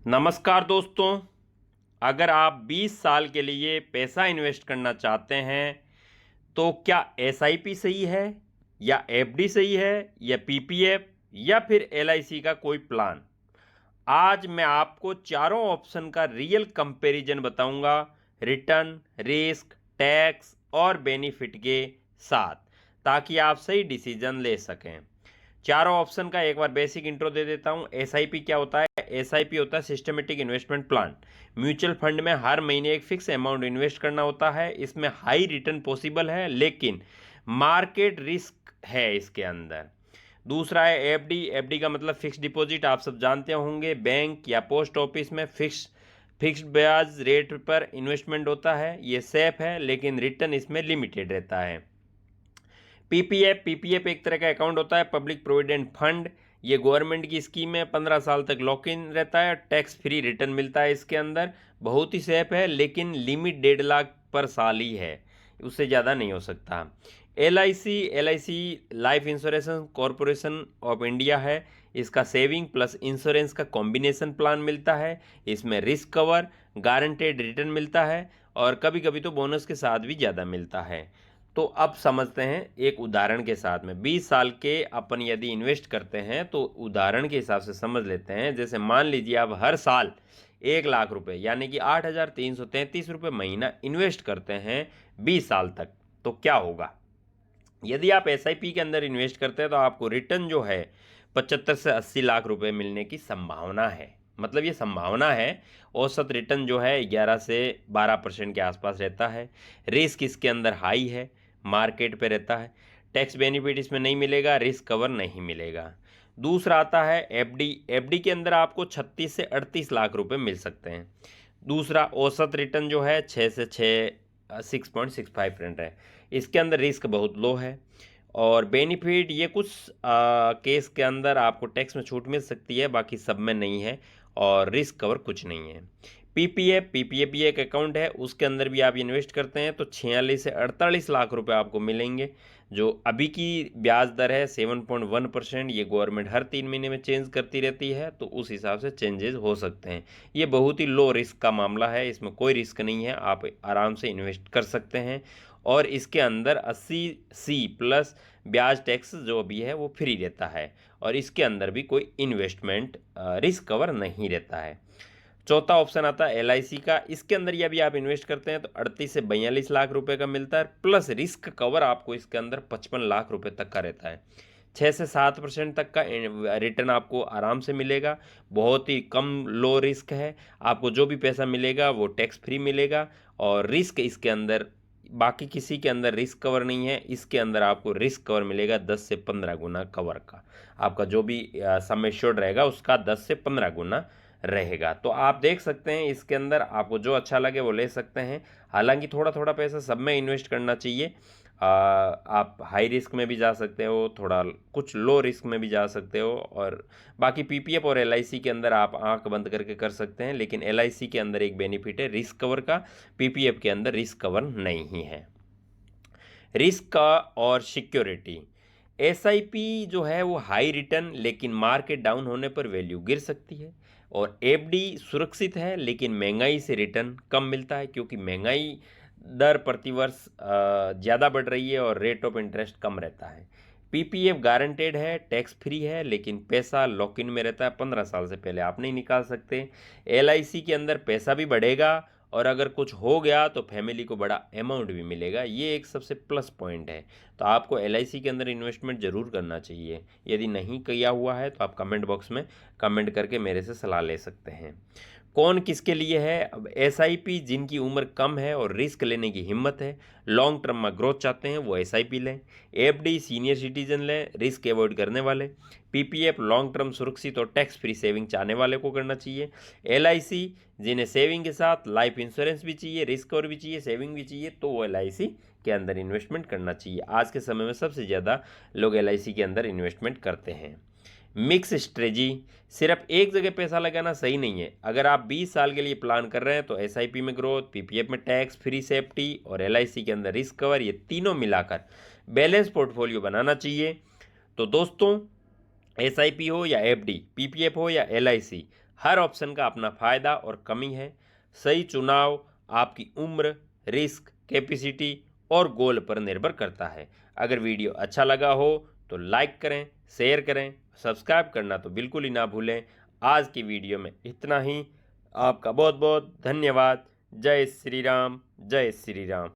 नमस्कार दोस्तों। अगर आप 20 साल के लिए पैसा इन्वेस्ट करना चाहते हैं तो क्या एसआईपी सही है या एफडी सही है या पीपीएफ या फिर एलआईसी का कोई प्लान। आज मैं आपको चारों ऑप्शन का रियल कंपैरिजन बताऊंगा, रिटर्न, रिस्क, टैक्स और बेनिफिट के साथ, ताकि आप सही डिसीजन ले सकें। चारों ऑप्शन का एक बार बेसिक इंट्रो दे देता हूं। एसआईपी क्या होता है? एसआईपी होता है systematic investment plan. Mutual fund में हर महीने एक फिक्स अमाउंट इन्वेस्ट करना होता है। इसमें हाई रिटर्न पॉसिबल है, लेकिन मार्केट रिस्क है इसके अंदर। दूसरा है एफडी। एफडी का मतलब फिक्स डिपॉजिट, आप सब जानते होंगे। बैंक या पोस्ट ऑफिस में फिक्स्ड ब्याज रेट पर इन्वेस्टमेंट होता है। ये सेफ है, लेकिन रिटर्न इसमें लिमिटेड रहता है। पीपीएफ। पीपीएफ एक तरह का अकाउंट होता है, पब्लिक प्रोविडेंट फंड। ये गवर्नमेंट की स्कीम है, 15 साल तक लॉक इन रहता है, टैक्स फ्री रिटर्न मिलता है इसके अंदर। बहुत ही सेफ है, लेकिन लिमिट 1.5 लाख पर साल ही है, उससे ज़्यादा नहीं हो सकता। LIC. LIC life insurance corporation of India है। इसका सेविंग प्लस इंश्योरेंस का कॉम्बिनेशन प्लान मिलता है। इसमें रिस्क कवर, गारंटेड रिटर्न मिलता है और कभी कभी तो बोनस के साथ भी ज़्यादा मिलता है। तो अब समझते हैं एक उदाहरण के साथ में। 20 साल के अपन यदि इन्वेस्ट करते हैं तो उदाहरण के हिसाब से समझ लेते हैं। जैसे मान लीजिए आप हर साल 1 लाख रुपए यानी कि 8,333 रुपये महीना इन्वेस्ट करते हैं 20 साल तक, तो क्या होगा? यदि आप एसआईपी के अंदर इन्वेस्ट करते हैं तो आपको रिटर्न जो है 75 से 80 लाख रुपए मिलने की संभावना है। मतलब ये संभावना है। औसत रिटर्न जो है 11 से 12% के आसपास रहता है। रिस्क इसके अंदर हाई है, मार्केट पे रहता है। टैक्स बेनिफिट इसमें नहीं मिलेगा, रिस्क कवर नहीं मिलेगा। दूसरा आता है एफडी। एफडी के अंदर आपको 36 से 38 लाख रुपए मिल सकते हैं। दूसरा औसत रिटर्न जो है 6 से 6.65% है। इसके अंदर रिस्क बहुत लो है और बेनिफिट ये कुछ केस के अंदर आपको टैक्स में छूट मिल सकती है, बाकी सब में नहीं है। और रिस्क कवर कुछ नहीं है। पीपीएफ। पीपीएफ भी एक अकाउंट है, उसके अंदर भी आप इन्वेस्ट करते हैं तो 46 से 48 लाख रुपए आपको मिलेंगे। जो अभी की ब्याज दर है 7.1%। ये गवर्नमेंट हर 3 महीने में चेंज करती रहती है, तो उस हिसाब से चेंजेस हो सकते हैं। ये बहुत ही लो रिस्क का मामला है, इसमें कोई रिस्क नहीं है, आप आराम से इन्वेस्ट कर सकते हैं। और इसके अंदर 80C प्लस ब्याज टैक्स जो भी है वो फ्री रहता है और इसके अंदर भी कोई इन्वेस्टमेंट रिस्क कवर नहीं रहता है। चौथा ऑप्शन आता है एलआईसी का। इसके अंदर यदि आप इन्वेस्ट करते हैं तो 38 से 42 लाख रुपए का मिलता है, प्लस रिस्क कवर आपको इसके अंदर 55 लाख रुपए तक का रहता है। 6 से 7% तक का रिटर्न आपको आराम से मिलेगा। बहुत ही कम लो रिस्क है। आपको जो भी पैसा मिलेगा वो टैक्स फ्री मिलेगा। और रिस्क इसके अंदर बाकी किसी के अंदर रिस्क कवर नहीं है, इसके अंदर आपको रिस्क कवर मिलेगा 10 से 15 गुना कवर का। आपका जो भी सम एश्योर्ड रहेगा उसका 10 से 15 गुना रहेगा। तो आप देख सकते हैं इसके अंदर आपको जो अच्छा लगे वो ले सकते हैं। हालांकि थोड़ा थोड़ा पैसा सब में इन्वेस्ट करना चाहिए। आप हाई रिस्क में भी जा सकते हो, थोड़ा कुछ लो रिस्क में भी जा सकते हो। और बाकी पीपीएफ और एलआईसी के अंदर आप आंख बंद करके कर सकते हैं, लेकिन एलआईसी के अंदर एक बेनिफिट है रिस्क कवर का, पीपीएफ के अंदर रिस्क कवर नहीं है। रिस्क का और सिक्योरिटी। एसआईपी जो है वो हाई रिटर्न, लेकिन मार्केट डाउन होने पर वैल्यू गिर सकती है। और एफडी सुरक्षित है, लेकिन महंगाई से रिटर्न कम मिलता है, क्योंकि महंगाई दर प्रतिवर्ष ज़्यादा बढ़ रही है और रेट ऑफ इंटरेस्ट कम रहता है। पीपीएफ गारंटेड है, टैक्स फ्री है, लेकिन पैसा लॉक इन में रहता है, 15 साल से पहले आप नहीं निकाल सकते। एलआईसी के अंदर पैसा भी बढ़ेगा और अगर कुछ हो गया तो फैमिली को बड़ा अमाउंट भी मिलेगा, ये एक सबसे प्लस पॉइंट है। तो आपको एलआईसी के अंदर इन्वेस्टमेंट ज़रूर करना चाहिए। यदि नहीं किया हुआ है तो आप कमेंट बॉक्स में कमेंट करके मेरे से सलाह ले सकते हैं। कौन किसके लिए है? अब एसआईपी जिनकी उम्र कम है और रिस्क लेने की हिम्मत है, लॉन्ग टर्म में ग्रोथ चाहते हैं, वो एसआईपी लें। एफडी सीनियर सिटीजन लें, रिस्क अवॉइड करने वाले। पीपीएफ लॉन्ग टर्म सुरक्षित और टैक्स फ्री सेविंग चाहने वाले को करना चाहिए। एलआईसी जिन्हें सेविंग के साथ लाइफ इंश्योरेंस भी चाहिए, रिस्क कवर भी चाहिए, सेविंग भी चाहिए, तो वो एलआईसी के अंदर इन्वेस्टमेंट करना चाहिए। आज के समय में सबसे ज़्यादा लोग एलआईसी के अंदर इन्वेस्टमेंट करते हैं। Mix strategy. सिर्फ एक जगह पैसा लगाना सही नहीं है। अगर आप 20 साल के लिए प्लान कर रहे हैं तो एसआईपी में ग्रोथ, पीपीएफ में टैक्स फ्री सेफ्टी और एलआईसी के अंदर रिस्क कवर, ये तीनों मिलाकर बैलेंस पोर्टफोलियो बनाना चाहिए। तो दोस्तों, एसआईपी हो या एफडी, पीपीएफ हो या एलआईसी, हर ऑप्शन का अपना फ़ायदा और कमी है। सही चुनाव आपकी उम्र, रिस्क, कैपेसिटी और गोल पर निर्भर करता है। अगर वीडियो अच्छा लगा हो तो लाइक करें, शेयर करें, सब्सक्राइब करना तो बिल्कुल ही ना भूलें। आज की वीडियो में इतना ही। आपका बहुत बहुत धन्यवाद। जय श्री राम, जय श्री राम।